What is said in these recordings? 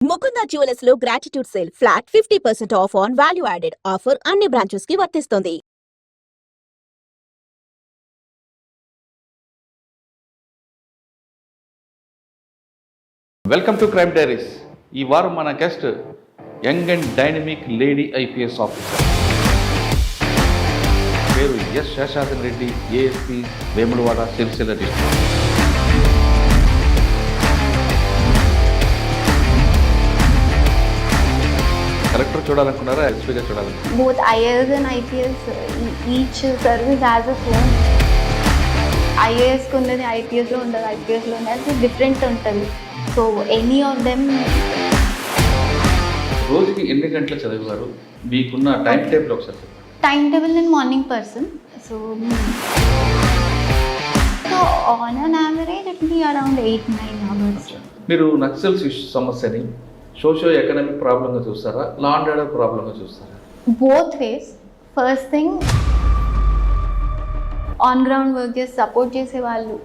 Mukunda jewellers లో gratitude sale flat 50% off on value added offer అన్ని branches కి వర్తిస్తుంది. Welcome to crime diaries. ఈ వారం మన guest young and dynamic lady IPS officer, పేరు S Seshadri Reddy, ASP Vemulawada Sircilla district. Collector చూడాలనుకున్నారా, ఎస్పీగా చూడాలనుకున్నారా? Both IAS and IPS, each service has its own. IAS కు ఉన్నది IPS లో ఉండదు, IPS లో ఉన్నది డిఫరెంట్ ఉంటుంది. So any of them. రోజుకి ఎన్ని గంటలు చదివారు? మీకున్న టైం టేబుల్ ఒకసారి టైం టేబుల్ నేను morning person. So on an average it be around 8-9 hours. మీరు నక్సల్స్ సమస్యని సోషో ఎకనామిక్ ప్రాబ్లంగా చూస్తారా, లా అండ్ ఆర్డర్ ప్రాబ్లంగా చూస్తారా? Both ways. First thing, on ground work చేసి సపోర్ట్ చేసే వాళ్ళు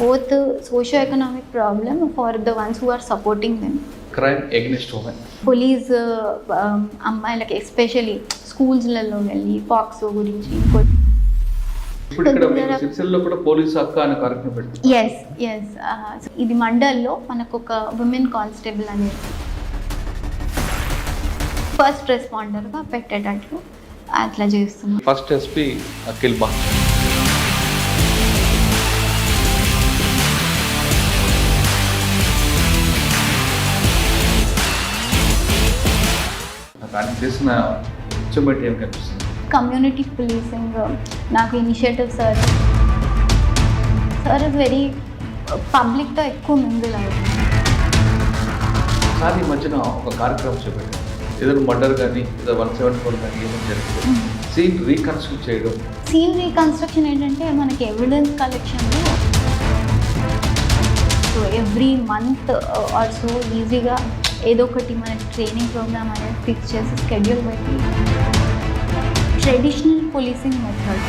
both socio economic problem for the ones who are supporting them. Crime against women, police అమ్మాయిలకి especially స్కూల్స్లలో వెళ్ళి పాక్సో గురించి ఇంకోటి. ఇప్పుడు ఇక్కడ మీకు సిరిసిల్లలో కూడా పోలీస్ అక్క అనే కార్యక్రమం పెట్టారు. ఎస్ ఇది మండల్లో మనకు ఒక ఉమెన్ కానిస్టేబుల్ అనేది ఫస్ట్ రెస్పాండర్గా పెట్టేటట్లు అట్లా చేస్తున్నాం. ఫస్ట్ ఎస్పీ అఖిల్ బా. ఆయన చేసిన అచీవ్మెంట్ ఏం కనిపిస్తుంది? కమ్యూనిటీ పోలీసింగ్ నాకు ఇనిషియేటివ్ సార్ ఇస్ వెరీ పబ్లిక్తో ఎక్కువ మింగిల్ అవుతుంది. సార్ ఈ మధ్యన ఒక కార్యక్రమం చేపట్టారు, ఏదైనా మర్డర్ కానీ ఏదో 174 కానీ ఏమైనా జరిగింది, సీన్ రీకన్స్ట్రక్ట్ చేయడం. సీన్ రీకన్స్ట్రక్షన్ ఏంటంటే మనకి ఎవిడెన్స్ కలెక్షన్లో so every month or so ఈజీగా ఏదో ఒకటి మన ట్రైనింగ్ ప్రోగ్రామ్ అనేది ఫిక్స్ చేసి స్కెడ్యూల్ పెట్టి traditional policing method.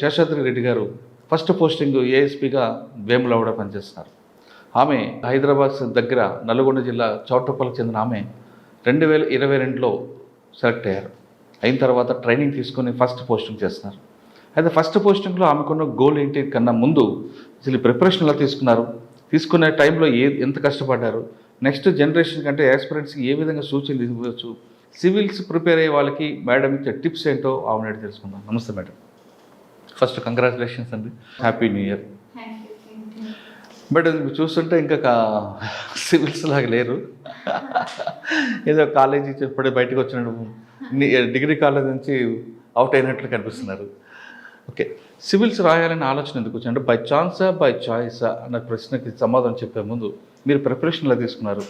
Seshadri Reddy గారు ఫస్ట్ పోస్టింగ్ ఏఎస్పీగా వేములవాడ పనిచేస్తున్నారు. ఆమె హైదరాబాద్ దగ్గర నల్గొండ జిల్లా చౌటుప్పల్కి చెందిన ఆమె 2022లో సెలెక్ట్ అయ్యారు. అయిన తర్వాత ట్రైనింగ్ తీసుకొని ఫస్ట్ పోస్టింగ్ చేస్తున్నారు. అయితే ఫస్ట్ పోస్టింగ్లో ఆమెకున్న గోల్ ఏంటి కన్నా ముందు అసలు ప్రిపరేషన్ ఎలా తీసుకునే టైంలో ఎంత కష్టపడ్డారు, నెక్స్ట్ జనరేషన్ కంటే యాస్పిరెంట్స్కి ఏ విధంగా సూచనలు ఇవ్వచ్చు, సివిల్స్ ప్రిపేర్ అయ్యే వాళ్ళకి మేడం ఇచ్చే టిప్స్ ఏంటో ఆమె తెలుసుకుందాం. నమస్తే మేడం. ఫస్ట్ కంగ్రాచులేషన్స్ అండి, హ్యాపీ న్యూ ఇయర్. మేడం చూస్తుంటే ఇంకా సివిల్స్ లాగా లేరు, ఏదో కాలేజీ చెప్పడే బయటకు వచ్చినట్టు, డిగ్రీ కాలేజ్ నుంచి అవుట్ అయినట్లు కనిపిస్తున్నారు. ఓకే, సివిల్స్ రాయాలనే ఆలోచన ఎందుకు వచ్చింది? అంటే బై ఛాన్సా బై చాయిసా అన్న ప్రశ్నకి సమాధానం చెప్పే ముందు మీరు ప్రిపరేషన్లో తీసుకున్నారు,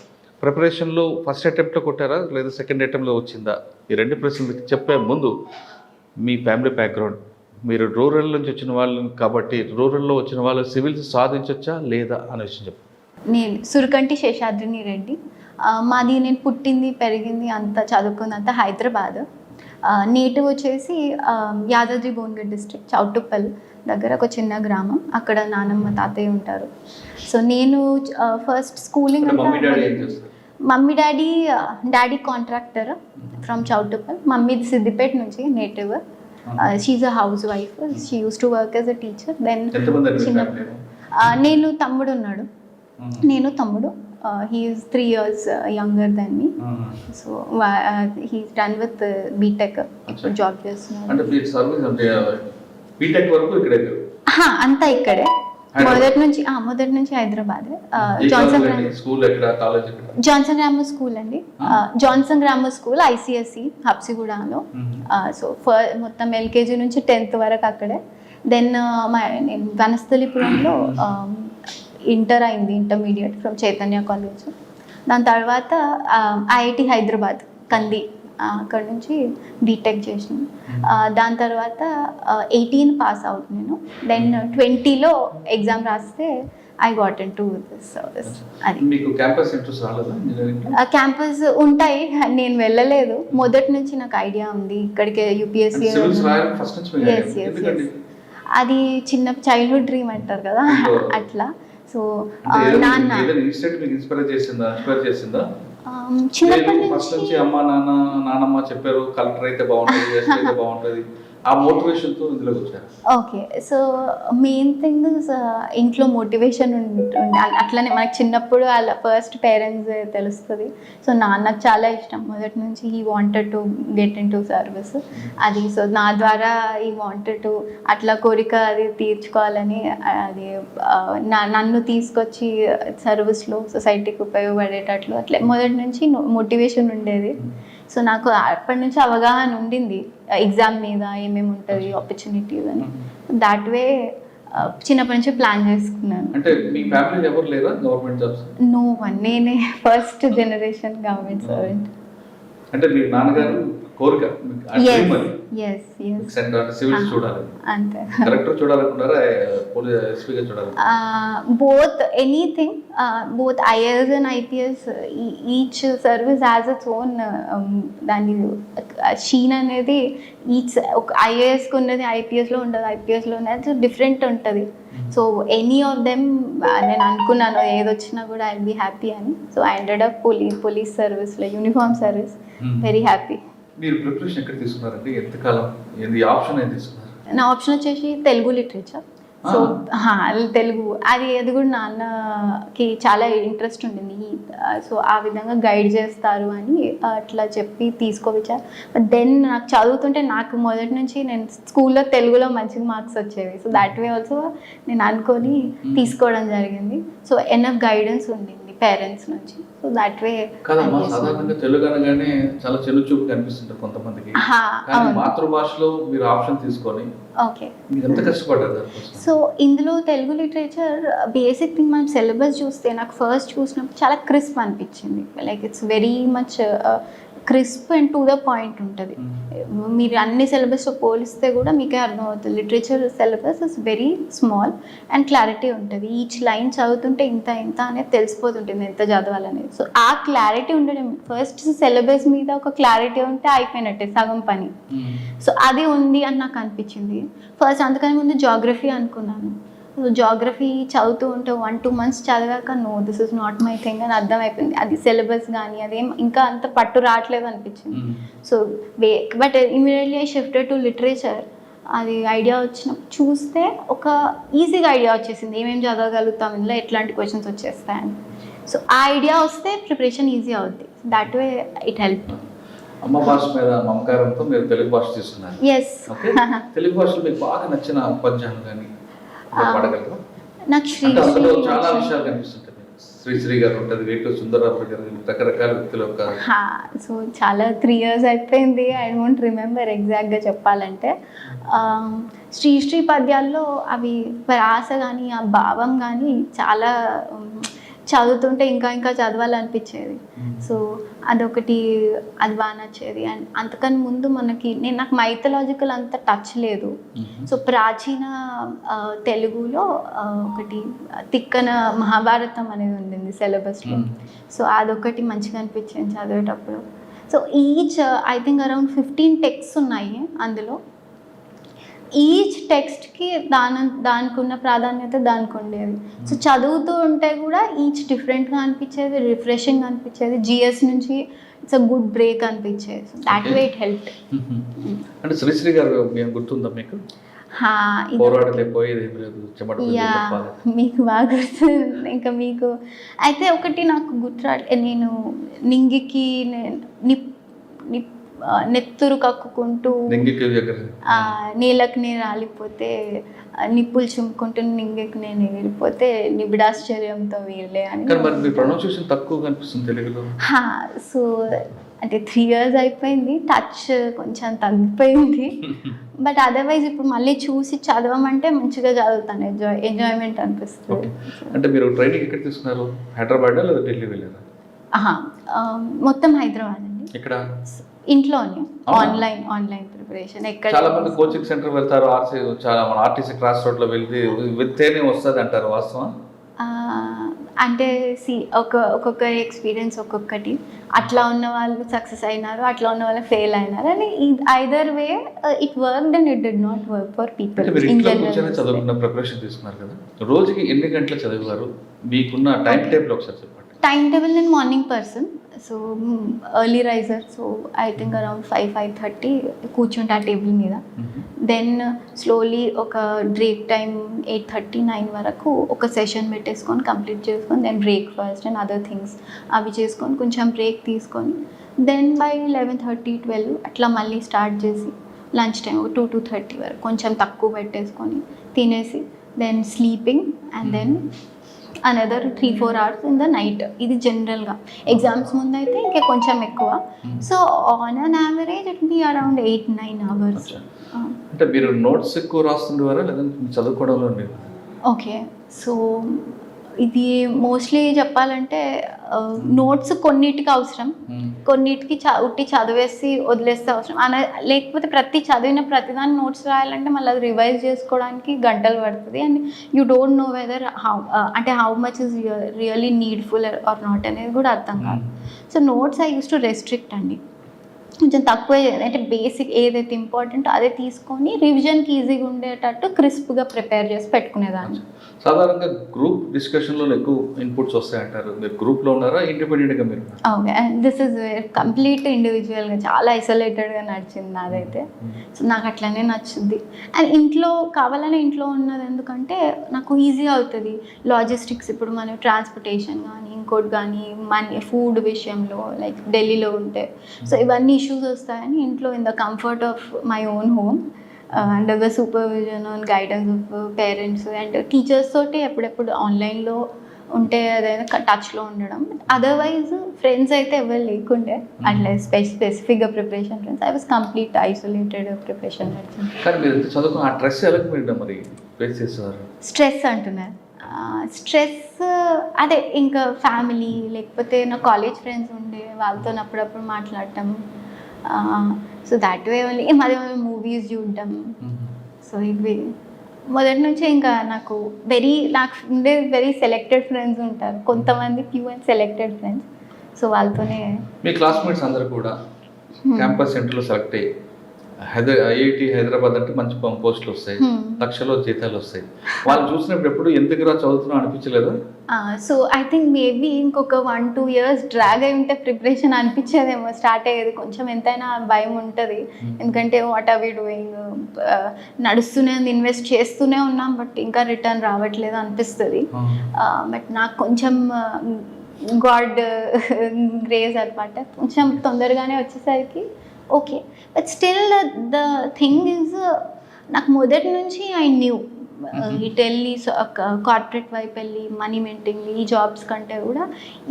ప్రిపరేషన్లో ఫస్ట్ అటెంప్ట్లో కొట్టారా లేదా సెకండ్ అటెంప్ట్లో వచ్చిందా? ఈ రెండు ప్రశ్నలకి చెప్పే ముందు మీ ఫ్యామిలీ బ్యాక్గ్రౌండ్, మీరు రూరల్ నుంచి వచ్చిన వాళ్ళు కాబట్టి రూరల్లో వచ్చిన వాళ్ళు సివిల్స్ సాధించవచ్చా లేదా అనే విషయం చెప్పండి. నేను సురకంటి శేషాద్రిని రెడ్డి. మాది నేను పుట్టింది పెరిగింది అంతా చదువుకుందంతా హైదరాబాద్. నేటివ్ వచ్చేసి యాదాద్రి భువనగిరి డిస్ట్రిక్ట్ చౌటుప్పల్ దగ్గర ఒక చిన్న గ్రామం. అక్కడ నానమ్మ తాతయ్య ఉంటారు. సో నేను first schooling mummy daddy contractor from Choutuppal. మమ్మీది సిద్దిపేట నుంచి నేటివ్. She a housewife. She uses to work as a teacher. Then చిన్నప్పుడు నేను తమ్ముడు ఉన్నాడు, నేను తమ్ముడు. He is 3 years younger than me. So he's done with BTech. ఇప్పుడు జాబ్ చేస్తున్నాడు. అంటే మీ సర్వీస్ అంటే BTech వరకు ఇక్కడే? అంతా ఇక్కడే. మొదటి నుంచి హైదరాబాద్. జాన్సన్ గ్రామర్ స్కూల్ అండి. జాన్సన్ గ్రామర్ స్కూల్ ICSE హబ్సిగూడలో. సో మొత్తం LKG నుంచి 10th వరకు అక్కడే. దెన్ నేను వనస్థలిపురంలో ఇంటర్ అయింది, ఇంటర్మీడియట్ ఫ్రమ్ చైతన్య కాలేజ్. దాని తర్వాత IIT హైదరాబాద్ కంది, అక్కడ నుంచి BTech చేసినాను. దాని తర్వాత 18 పాస్ అవుట్ నేను. దెన్ 20లో ఎగ్జామ్ రాస్తే I got in to this service. అది మీకు క్యాంపస్ ఇంట్రెస్ట్ రాలేదా ఇంజనీరింగ్? క్యాంపస్ ఉంటాయి, నేను వెళ్ళలేదు. మొదటి నుంచి నాకు ఐడియా ఉంది ఇక్కడికి యూపీఎస్సీ. సివిల్స్ రాయాలని ఫస్ట్ నుంచి మీకు Yes, idea? yes, ఎందుకండి? అది చిన్న చైల్డ్హుడ్ డ్రీమ్ అంటారు కదా, Oh. అట్లా. సో అంటే ఏదైనా నాన్న ఇన్స్టెంట్ మీకు ఇన్స్పైర్ చేసిందా? చిన్నప్పటి ఫస్ట్ నుంచి నుంచి అమ్మ నాన్నమ్మ చెప్పారు కలెక్టర్ అయితే బాగుంటుంది, ఎస్పీ అయితే బాగుంటుంది, ఆ మోటివేషన్ తో ఇందులోకి వచ్చారు. ఓకే. సో మెయిన్ థింగ్ ఇంట్లో మోటివేషన్ ఉండే అట్లనే మనకి చిన్నప్పుడు వాళ్ళ ఫస్ట్ పేరెంట్స్ తెలుస్తుంది. సో నాన్నకు చాలా ఇష్టం మొదటి నుంచి, he wanted to get in to service అది. సో నా ద్వారా ఈ వాంటెడ్ టు అట్లా కోరిక అది తీర్చుకోవాలని అది నన్ను తీసుకొచ్చి సర్వీస్లో సొసైటీకి ఉపయోగపడేటట్లు అట్లా మొదటి నుంచి మోటివేషన్ ఉండేది. సో నాకు అప్పటి నుంచి అవగాహన ఉండింది ఎగ్జామ్ మీద ఏమేమి ఉంటుంది ఆపర్చునిటీస్ అని. దాట్ వే చిన్నప్పటి నుంచి ప్లాన్ చేసుకున్నాను. అంటే మీ ఫ్యామిలీలో ఎవరు లేరా గవర్నమెంట్ జాబ్స్? నో వన్, నేనే ఫస్ట్ జనరేషన్ గవర్నమెంట్ సర్వెంట్. అంటే మీ నాన్నగారు కోరిక సివిల్స్ చూడాలి, అంతే. కలెక్టర్ చూడాలనుకున్నారా, పోలీస్ ఎస్పీగా చూడాలి? Both anything, both IAS and IPS, each service has its own దాని షీన్ అనేది. ఈచ్ ఒక ఐఏఎస్కి ఉన్నది ఐపీఎస్లో ఉండదు, ఐపీఎస్లో ఉన్నది డిఫరెంట్ ఉంటుంది. సో ఎనీ ఆఫ్ దెమ్ నేను అనుకున్నాను ఏది వచ్చినా కూడా ఐ బీ హ్యాపీ అని. So I ended of police సర్వీస్లో, యూనిఫామ్ సర్వీస్, వెరీ హ్యాపీ. మీరు ప్రిపరేషన్ ఎక్కడ తీసుకున్నారంటే ఎంతకాలం ఏంది ఆప్షన్ ఏం తీసుకున్నారు? నా ఆప్షన్ వచ్చేసి తెలుగు లిటరేచర్. సో తెలుగు అది కూడా నాన్నకి చాలా ఇంట్రెస్ట్ ఉండింది. సో ఆ విధంగా గైడ్ చేస్తారు అని అట్లా చెప్పి తీసుకోవచ్చా. బట్ దెన్ నాకు చదువుతుంటే నాకు మొదటి నుంచి నేను స్కూల్లో తెలుగులో మంచిగా మార్క్స్ వచ్చేవి. సో దాట్ వే ఆల్సో నేను అనుకొని తీసుకోవడం జరిగింది. సో ఎనఫ్ గైడెన్స్ ఉండింది పేరెంట్స్ నుంచి. సో దాట్ వే కదమ్మా, సాధారణంగా తెలుగు అనగానే చాలా చెల్లు చూపు కనిపిస్తుంటారు కొంతమందికి, కానీ మాతృభాషలో మీరు ఆప్షన్ తీసుకొని ఓకే మీరు ఎంత కష్టపడ్డారు? సో ఇందులో తెలుగు లిటరేచర్ బేసిక్ థింగ్ మనం సిలబస్ చూస్తే నాకు ఫస్ట్ చూసినప్పుడు చాలా క్రిస్ప్ అనిపించింది. Like it's very much crisp and to the point ఉంటుంది. మీరు అన్ని సిలబస్తో పోలిస్తే కూడా మీకే అర్థమవుతుంది. Literature syllabus is very small and clarity ఉంటుంది. ఈచ్ లైన్ చదువుతుంటే ఇంత అనేది తెలిసిపోతుంటుంది ఎంత చదవాలనేది. సో ఆ క్లారిటీ ఉండడం, ఫస్ట్ సిలబస్ మీద ఒక క్లారిటీ ఉంటే అయిపోయినట్టే సగం పని. సో అది ఉంది అని నాకు అనిపించింది ఫస్ట్. అందుకని ముందు జాగ్రఫీ అనుకున్నాను. సో జాగ్రఫీ చదువుతూ ఉంటే 1-2 months చదివాక no this is not my thing అని అర్థమైపోయింది. అది సిలబస్ కానీ అదేం ఇంకా అంత పట్టు రావట్లేదు అనిపించింది. So but immediately I shifted to literature. అది ఐడియా వచ్చినప్పుడు చూస్తే ఒక ఈజీగా ఐడియా వచ్చేసింది ఏమేమి చదవగలుగుతాం, ఇందులో ఎట్లాంటి క్వశ్చన్స్ వచ్చేస్తాయని. సో ఆ ఐడియా వస్తే ప్రిపరేషన్ ఈజీ అవుద్ది. That way it help. అమ్మ భాష మీద మమకారంతో మీరు తెలుగు భాష తీసుకున్నారు. ఎస్. తెలుగు భాషలో మీకు బాగా నచ్చిన పద్యాలు కానీ పాడగలరా? నాకు అందులో చాలా విషయాలు కనిపిస్తుంటాయి. శ్రీశ్రీ గారు ఉంటుంది, వేటూరు సుందరరావు గారు, రకరకాల వ్యక్తులు. సో చాలా 3 years అయిపోయింది. ఐ డోంట్ రిమెంబర్ ఎగ్జాక్ట్గా చెప్పాలంటే. శ్రీశ్రీ పద్యాల్లో అవి ప్రాస కానీ ఆ భావం కానీ చాలా చదువుతుంటే ఇంకా చదవాలనిపించేది. సో అదొకటి, అది బాగా నచ్చేది. అండ్ అంతకని ముందు నాకు మైథలాజికల్ అంత టచ్ లేదు. సో ప్రాచీన తెలుగులో ఒకటి తిక్కన మహాభారతం అనేది ఉండింది సిలబస్లో. సో అదొకటి మంచిగా అనిపించింది చదివేటప్పుడు. So each I think around 15 texts ఉన్నాయి అందులో. ఈచ్ టెక్స్ట్కి దానికి ఉన్న ప్రాధాన్యత దానికి ఉండేది. సో చదువుతూ ఉంటే కూడా ఈచ్ డిఫరెంట్గా అనిపించేది, రిఫ్రెషింగ్ అనిపించేది. జిఎస్ నుంచి ఇట్స్ అ గుడ్ బ్రేక్ అనిపించేది. So that way it help. అంటే శ్రీశ్రీ గారు మేము గుర్తుందా మీకు? మీకు బాగా గుర్తుంది. ఇంకా మీకు అయితే ఒకటి నాకు నేను నింగికి నెత్తురు కక్కుకుంటూ నీళ్ళకి నేను రాలిపోతే, నిప్పులు చుమ్ముకుంటూ నింగికి నేను ఎగిరిపోతే నిబిడాశ్చర్యంతో వీళ్ళే అని. సో అంటే 3 years అయిపోయింది, టచ్ కొంచెం తగ్గిపోయింది. బట్ అదర్వైజ్ ఇప్పుడు మళ్ళీ చూసి చదవమంటే మంచిగా చదువుతాను, ఎంజాయ్మెంట్ అనిపిస్తుంది. అంటే మీరు ట్రైనింగ్ ఎక్కడ తీసుకున్నారు? హైదరాబాద్ లేదా ఢిల్లీ వెళ్ళారా? మొత్తం హైదరాబాద్ అండి. ఇక్కడ ఇంట్లోనే ఆన్లైన్ ప్రిపరేషన్. ఎక్కడ చాలా మంది కోచింగ్ సెంటర్ వెళ్తారు, చాలా మన ఆర్టీసీ క్రాస్ రోడ్ లో వెళ్తే వెళ్తేనే వస్తుంది అంటారు, వాస్తవం? అంటే ఒక్కొక్క ఎక్స్పీరియన్స్ ఒక్కొక్కటి. అట్లా ఉన్న వాళ్ళు సక్సెస్ అయినారు, అట్లా ఉన్న వాళ్ళు ఫెయిల్ అయినారు అని either way it worked and it did not work for people అంటే మీరు ఇన్ ఇంట్లో కూర్చొని జనరల్. చదువుకున్న ప్రిపరేషన్ తీసుకున్నారు కదా, రోజుకి ఎన్ని గంటలు చదివారు? మీకున్న టైం టేబుల్ ఒకసారి చెప్పండి. టైం టేబుల్ నేను morning person, so early riser. So I think around 5:30 కూర్చుంటే ఆ టేబుల్ మీద. దెన్ స్లోలీ ఒక బ్రేక్ టైం 8:30-9 వరకు ఒక సెషన్ పెట్టేసుకొని కంప్లీట్ చేసుకొని, then breakfast and other things అవి చేసుకొని కొంచెం బ్రేక్ తీసుకొని, దెన్ బై 11:30-12 అట్లా మళ్ళీ స్టార్ట్ చేసి లంచ్ టైం 2-2:30 వరకు కొంచెం తక్కువ పెట్టేసుకొని తినేసి, then sleeping and then another 3-4 hours in the night. ఇది జనరల్గా. ఎగ్జామ్స్ ముందు అయితే ఇంకా కొంచెం ఎక్కువ. So on an average it be around 8-9 hours. అంటే మీరు నోట్స్ ఎక్కువ రాస్తుండేవారా లేదంటే చదువుకోవడంలో ఉండేది? ఓకే, సో ఇది మోస్ట్లీ చెప్పాలంటే నోట్స్ కొన్నిటికి అవసరం, కొన్నిటికి ఉట్టి చదివేసి వదిలేస్తే అవసరం లేకపోతే ప్రతి చదివిన ప్రతిదాన్ని నోట్స్ రాయాలంటే మళ్ళీ అది రివైజ్ చేసుకోవడానికి గంటలు పడుతుంది. And you don't know whether how much is really needful or not అనేది కూడా అర్థం కాదు. So notes I use to restrict అండి, కొంచెం తక్కువ, అంటే బేసిక్ ఏదైతే ఇంపార్టెంట్ అదే తీసుకొని రివిజన్కి ఈజీగా ఉండేటట్టు క్రిస్ప్గా ప్రిపేర్ చేసి పెట్టుకునేదాన్ని. సాధారణంగా గ్రూప్ డిస్కషన్లో ఎక్కువ ఇన్పుట్స్ వస్తాయంటారు. మీరు గ్రూప్లో ఉన్నారా ఇండిపెండెంట్గా మీరు? Okay, and this is complete ఇండివిజువల్గా, చాలా ఐసోలేటెడ్గా నడిచింది నాదైతే. సో నాకు అట్లనే నచ్చుద్ది. అండ్ ఇంట్లో కావాలనే ఇంట్లో ఉన్నది ఎందుకంటే నాకు ఈజీ అవుతుంది లాజిస్టిక్స్. ఇప్పుడు మనం ట్రాన్స్పోర్టేషన్ కానీ ఇంకోటి కానీ మనీ ఫుడ్ విషయంలో లైక్ ఢిల్లీలో ఉంటే, సో ఇవన్నీ ఇష్యూస్ వస్తాయని ఇంట్లో in the comfort of my own home under the supervision and guidance of parents and teachers తోటి ఎప్పుడెప్పుడు ఆన్లైన్లో ఉంటే అదైనా టచ్లో ఉండడం. అదర్వైజ్ ఫ్రెండ్స్ అయితే ఎవరు లేకుండే అట్లా స్పెసిఫిక్గా preparation friends. I was complete isolated preparation. కానీ మీరు ఎంత చదువుకున్న ఆ స్ట్రెస్ ఎలా మీరు మరి ఫేస్ చేసేవారు? స్ట్రెస్ అంటున్నారు, స్ట్రెస్ అదే ఇంకా ఫ్యామిలీ లేకపోతే నా కాలేజ్ ఫ్రెండ్స్ ఉండే వాళ్ళతో అప్పుడప్పుడు మాట్లాడటం. So that way only. మాది మూవీస్ చూడటం. సో ఇవి మొదటి నుంచి ఇంకా నాకు ఉండే వెరీ సెలెక్టెడ్ ఫ్రెండ్స్ ఉంటారు, కొంతమంది few and selected friends. So వాళ్ళతోనే. మీ క్లాస్మేట్స్ అందరూ కూడా క్యాంపస్ సెంటర్లో సెలెక్ట్ అయ్యి ఐఐటి హైదరాబాద్ అంటే మంచి పోస్టులు వస్తాయి, లక్షలో జీతాలు వస్తాయి. వాళ్ళు చూసినప్పుడు ఎప్పుడు ఎందుకురా చదువుతున్నావు అనిపించలేదు? సో ఐ థింక్ మేబీ ఇంకొక 1-2 years డ్రాగ్ అయి ఉంటే ప్రిపరేషన్ అనిపించేదేమో, స్టార్ట్ అయ్యేది. కొంచెం ఎంతైనా భయం ఉంటుంది, ఎందుకంటే వాట్ ఆర్ వి డూయింగ్, నడుస్తూనే ఉంది, ఇన్వెస్ట్ చేస్తూనే ఉన్నాం బట్ ఇంకా రిటర్న్ రావట్లేదు అనిపిస్తుంది. బట్ నాకు కొంచెం గాడ్ గ్రేస్ అనమాట, కొంచెం తొందరగానే వచ్చేసరికి okay. But still the thing is నాకు మొదటి నుంచి ఐ న్యూ ఇటు వెళ్ళి కార్పొరేట్ వైపు వెళ్ళి మనీ మెయింటైన్ ఈ జాబ్స్ కంటే కూడా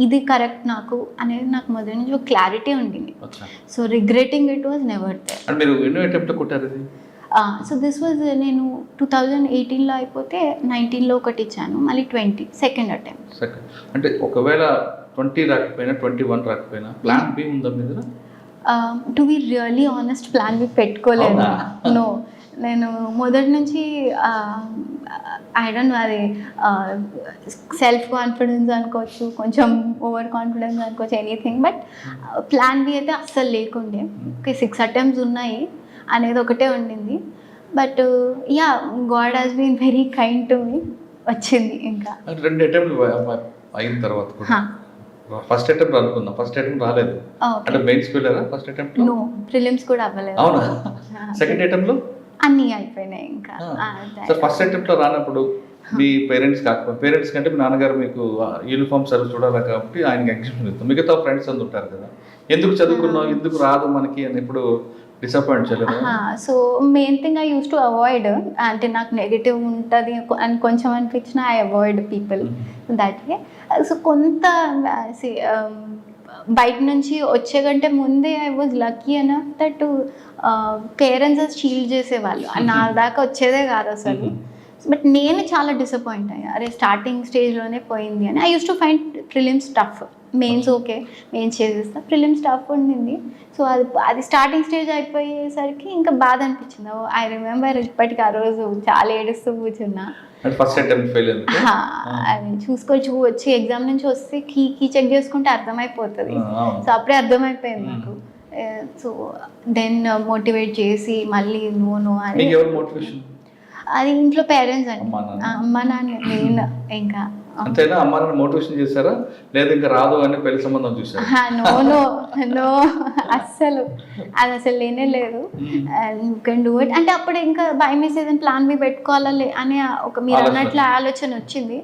ఇది కరెక్ట్ నాకు అనేది నాకు మొదటి నుంచి ఒక క్లారిటీ ఉండింది. So regretting it was never there. మీరు ఎన్నో అటెంప్ట్ కొట్టారు ఇది? సో దిస్ వాజ్ నేను 2018లో అయిపోతే 19లో ఒకటి ఇచ్చాను, మళ్ళీ 20 సెకండ్ అటెంప్ట్. అంటే ఒకవేళ 20 రాకపోయినా 21 రాకపోయినా ప్లాన్ బి ఉందా మీ దగ్గర? To be really honest plan B పెట్టుకోలేదు. నో, నేను మొదటి నుంచి ఐ డోంట్ నో, అది సెల్ఫ్ కాన్ఫిడెన్స్ అనుకోవచ్చు, కొంచెం ఓవర్ కాన్ఫిడెన్స్ అనుకోవచ్చు, ఎనీథింగ్. బట్ ప్లాన్ బి అయితే అస్సలు లేకుండే. ఓకే, 6 attempts ఉన్నాయి అనేది ఒకటే ఉండింది. But yeah, God has been very kind to me. వచ్చింది ఇంకా 2 అటెంప్ట్లు అయిన తర్వాత కూడా. ఫస్ట్ అటెంప్ట్ అనుకున్నా, ఫస్ట్ అటెంప్ట్ రాలేదు. అంటే మెయిన్స్ వెళ్ళారా ఫస్ట్ అటెంప్ట్? నో, ప్రిలిమ్స్ కూడా అవ్వలేదు. అవునా? సెకండ్ అటెంప్ట్ లో అన్నీ అయిపోయినాయి ఇంకా. సార్ ఫస్ట్ అటెంప్ట్ లో రానప్పుడు మీ పేరెంట్స్ కంటే మీ నాన్నగారు మీకు యూనిఫామ్ సర్వీస్ చూడాలి కాబట్టి ఆయనకి ఎగ్జిబిషన్ ఇస్తాం. మిగతా ఫ్రెండ్స్ అందు ఉంటారు కదా, ఎందుకు చదువుకున్నావు, ఎందుకు రాదు మనకి అని ఇప్పుడు డిసప్పాయింట్ చేయలేదు? So main thing I use to avoid, అంటే నాకు నెగిటివ్ ఉంటుంది అని కొంచెం అనిపించిన I avoid people that way. So కొంత బయట నుంచి వచ్చే కంటే ముందే I was lucky enough that parents shield చేసేవాళ్ళు, నా దాకా వచ్చేదే కాదు అసలు. బట్ నేను చాలా డిసప్పాయింట్ అయ్యా, అరే స్టార్టింగ్ స్టేజ్లోనే పోయింది అని. I use to find prelims tough, mains okay mains చేసేస్తా, ప్రిలిమ్స్ టఫ్ ఉండింది. సో అది స్టార్టింగ్ స్టేజ్ అయిపోయేసరికి ఇంకా బాధ అనిపించింది. ఐ రిమెంబర్ ఇప్పటికి ఆ రోజు చాలా ఏడుస్తూ కూర్చున్నా. ఫస్ట్ అటెంప్ట్ ఫెయిల్ అయింది. అది వచ్చి ఎగ్జామ్ నుంచి వస్తే కీ చెక్ చేసుకుంటే అర్థమైపోతుంది. సో అప్పుడే అర్థమైపోయింది నాకు. సో దెన్ మోటివేట్ చేసి మళ్ళీ నో అని. అది ఇంట్లో పేరెంట్స్ అండి, అమ్మ నాన్న మెయిన్. ఇంకా అంతేనా? అమ్మ నాన్న మోటివేషన్ చేశారా లేదా ఇంకా రాదు అని పెళ్లి సంబంధం చూసారా? నో అస్సలు అది అసలు లేనే లేదు. యూ కెన్ డూ ఇట్ అంటే అప్పుడు ఇంకా భయం వేసేది, ప్లాన్ బి పెట్టుకోవాలా అని ఒక మీరు అన్నట్లు ఆలోచన వచ్చింది.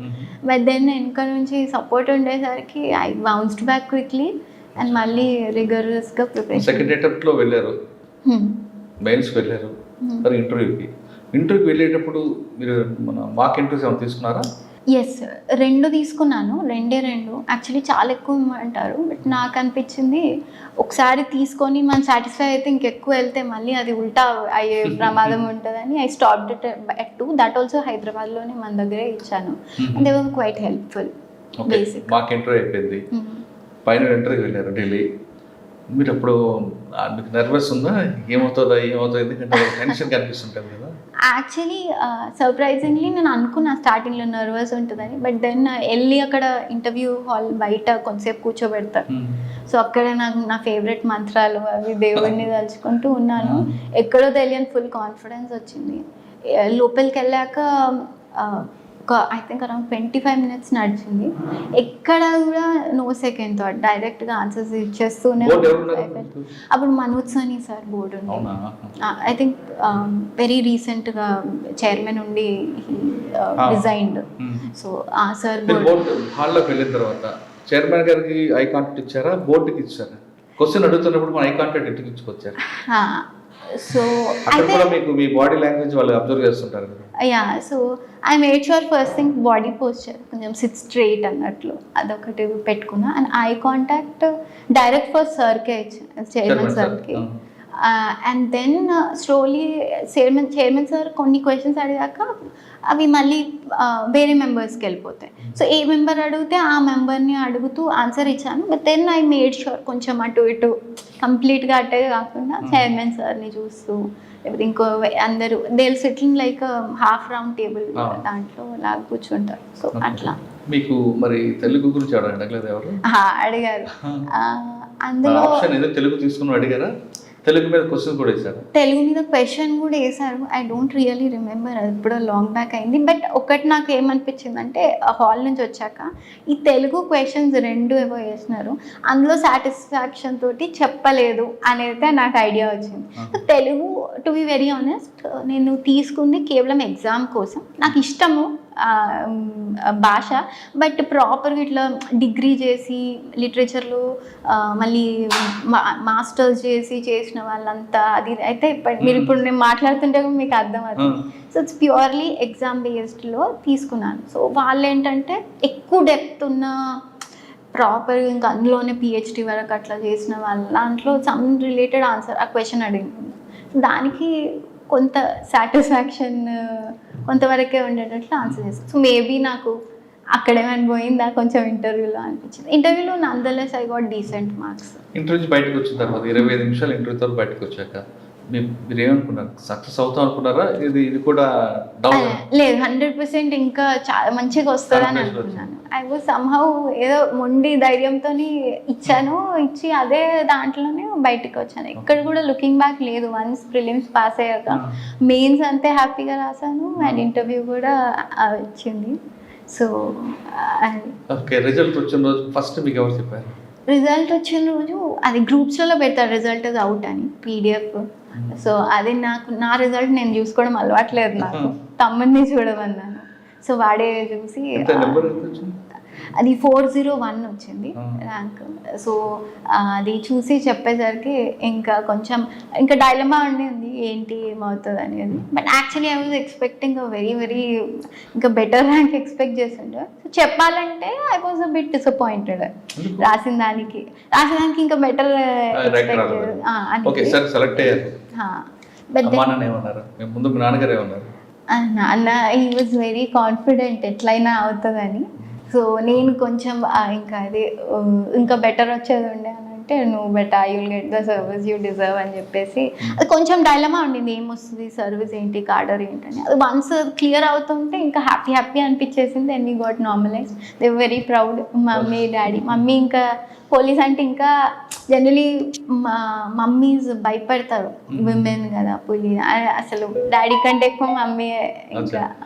బట్ దెన్ వెనక నుంచి సపోర్ట్ ఉండేసరికి I bounced back quickly and మళ్ళీ రిగరస్గా ప్రిపేర్. సెకండ్ అటెంప్ట్లో వెళ్ళారు, మెయిన్స్ వెళ్ళారు, మరి ఇంటర్వ్యూకి వెళ్ళేటప్పుడు మీరు మన మాక్ ఇంటర్వ్యూస్ ఏమైనా తీసుకున్నారా? ఎస్, 2 తీసుకున్నాను. రెండే యాక్చువల్లీ చాలా ఎక్కువ అంటారు, బట్ నాకు అనిపించింది ఒకసారి తీసుకొని మనం సాటిస్ఫై అయితే ఇంకెక్కువ వెళ్తే మళ్ళీ అది ఉల్టా అయ్యే ప్రమాదం ఉంటుందని I stopped it at 2. That also హైదరాబాద్లోనే మన దగ్గరే ఇచ్చాను. And they were quiet helpful. Basic mock interview అయిపోయింది, ఫైనల్ ఇంటర్వ్యూకి వెళ్ళారు ఢిల్లీ. మీరు అప్పుడు మీకు నర్వస్ ఉందా? ఏమవుతుందా ఎందుకంటే టెన్షన్ కనిపిస్తుంటుంది కదా. యాక్చువల్లీ సర్ప్రైజింగ్లీ నేను అనుకున్నా స్టార్టింగ్లో నర్వస్ ఉంటుందని, బట్ దెన్ వెళ్ళి అక్కడ ఇంటర్వ్యూ హాల్ బయట కొంతసేపు కూర్చోబెడతారు. సో అక్కడ నాకు నా ఫేవరెట్ మంత్రాలు అవి దేవుడిని తలుచుకుంటూ ఉన్నాను. ఎక్కడో తెలియని ఫుల్ కాన్ఫిడెన్స్ వచ్చింది. లోపలికి వెళ్ళాక ఐ థింక్ అరౌండ్ 25 minutes నడిచింది. ఎక్కడ కూడా నో సెకండ్ థాట్, డైరెక్ట్గా ఆన్సర్స్ ఇచ్చేస్తూనే. అప్పుడు మనోజ్ సోని సార్ బోర్డు ఉంది, ఐ థింక్ వెరీ రీసెంట్గా చైర్మన్ ఉండి రిజైన్డ్. సో ఆ సార్ హాల్లోకి వెళ్ళిన తర్వాత చైర్మన్ గారికి ఐ కాంటాక్ట్ ఇచ్చారా, బోర్డుకి ఇచ్చారా? క్వశ్చన్ అడుగుతున్నప్పుడు మన ఐ కాంటాక్ట్ ఇంటికి ఇచ్చుకొచ్చారు. సో మీకు మీ బాడీ లాంగ్వేజ్ వాళ్ళు అబ్జర్వ్ చేస్తుంటారు కదా. Yeah, so I made sure first thing body posture కొంచెం సిట్ స్ట్రైట్ అన్నట్లు అదొకటి పెట్టుకున్నా. And eye contact direct first సార్కే ఇచ్చాను, చైర్మన్ సార్కి. And then slowly chairman sir కొన్ని క్వశ్చన్స్ అడిగాక అవి మళ్ళీ వేరే మెంబర్స్కి వెళ్ళిపోతాయి. సో ఏ మెంబర్ అడిగితే ఆ మెంబర్ని అడుగుతూ ఆన్సర్ ఇచ్చాను. But then I made sure కొంచెం అటు ఇటు కంప్లీట్గా అట్టే కాకుండా చైర్మన్ సార్ని చూస్తూ, లేకపోతే ఇంకో అందరూ they will sitting like half round table, దాంట్లో లాగా కూర్చుంటారు. సో అట్లా. మీకు మరి తెలుగు గురించి అడగలేదు ఎవరు? అడిగారు. అందులో తెలుగు తీసుకుని అడిగారా? తెలుగు మీద క్వశ్చన్ కూడా వేశారు. తెలుగు మీద క్వశ్చన్ కూడా వేశారు. ఐ డోంట్ రియలీ రిమెంబర్, అది ఎప్పుడో లాంగ్ బ్యాక్ అయింది. బట్ ఒకటి నాకు ఏమనిపించింది అంటే హాల్ నుంచి వచ్చాక ఈ తెలుగు క్వశ్చన్స్ 2 ఏవో వేసినారు, అందులో సాటిస్ఫాక్షన్ తోటి చెప్పలేదు అనేది నాకు ఐడియా వచ్చింది. Telugu to be very honest నేను తీసుకుంది కేవలం ఎగ్జామ్ కోసం. నాకు ఇష్టము భాష, బట్ ప్రాపర్గా ఇట్లా డిగ్రీ చేసి లిటరేచర్లో మళ్ళీ మాస్టర్స్ చేసిన వాళ్ళంతా అది అయితే మీరు ఇప్పుడు నేను మాట్లాడుతుంటే మీకు అర్థం అవుతుంది. సో ఇట్స్ ప్యూర్లీ ఎగ్జామ్ బేస్డ్లో తీసుకున్నాను. సో వాళ్ళు ఏంటంటే ఎక్కువ డెప్త్ ఉన్న ప్రాపర్గా ఇంకా అందులోనే పిహెచ్డి వరకు అట్లా చేసిన వాళ్ళ దాంట్లో సమ్ రిలేటెడ్ ఆన్సర్ ఆ క్వశ్చన్ అడిగింది. దానికి కొంత సాటిస్ఫాక్షన్ కొంతవరకే ఉండేటట్లు ఆన్సర్ చేస్తాను. సో మేబీ నాకు అక్కడేమని పోయిందా కొంచెం ఇంటర్వ్యూలో అనిపించింది. ఇంటర్వ్యూలో nonetheless I got decent marks. Interview బయటకు వచ్చిన తర్వాత 25 నిమిషాలు ఇంటర్వ్యూతో బయటకు వచ్చాక మీరు ఏమనుకున్నారు? సక్సెస్ అవుతాం అనుకున్నారా? ఇది కూడా లేదు, 100% ఇంకా చాలా మంచిగా వస్తుందని అనుకున్నాను. ఐ వాజ్ సమ్హౌ ఏదో మొండి ధైర్యంతో ఇచ్చి అదే దాంట్లోనే బయటకు వచ్చాను. ఇక్కడ కూడా లుకింగ్ బ్యాక్ లేదు. వన్స్ ప్రిలిమ్స్ పాస్ అయ్యాక మెయిన్స్ అంతే హ్యాపీగా రాశాను అండ్ ఇంటర్వ్యూ కూడా వచ్చింది. సో ఓకే, రిజల్ట్ వచ్చిన రోజు ఫస్ట్ మీకు ఎవరు చెప్పారు? రిజల్ట్ వచ్చిన రోజు అది గ్రూప్స్లలో పెడతారు, రిజల్ట్ అవుట్ అని PDF. సో అది నా రిజల్ట్ నేను చూసుకోవడం అలవాట్లేదు, నాకు తమ్ముడిని చూడమన్నాను. సో వాడే చూసి అది 401 వచ్చింది ర్యాంక్. సో అది చూసి చెప్పేసరికి ఇంకా డైలమా ఉంది ఏంటి ఏమవుతుంది అనేది. But actually I was expecting very ఇంకా బెటర్ ర్యాంక్ ఎక్స్పెక్ట్ చేస్తుండే. సో చెప్పాలంటే I was a bit disappointed. రాసిన దానికి ఇంకా బెటర్ ఎక్స్పెక్ట్. బట్ ముందు మీ నాన్నగారు ఏమన్నారు? నాన్న హీ వాజ్ వెరీ కాన్ఫిడెంట్ ఎట్లయినా అవుతుందని. సో నేను కొంచెం ఇంకా అది ఇంకా బెటర్ వచ్చేది ఉండే అని అంటే నువ్వు better you will get the service you deserve అని చెప్పేసి అది కొంచెం డైలమా ఉండింది, ఏమొస్తుంది సర్వీస్ ఏంటి కార్డర్ ఏంటని. అది వన్స్ క్లియర్ అవుతుంటే ఇంకా హ్యాపీ అనిపించేసింది. And we got normalise. They very proud mummy daddy. Mummy ఇంకా పోలీస్ అంటే ఇంకా జనరలీ మా మమ్మీస్ భయపడతారు, విమెన్ కదా పులి. అసలు డాడీ కంటే ఎక్కువ మమ్మీ ఇంకా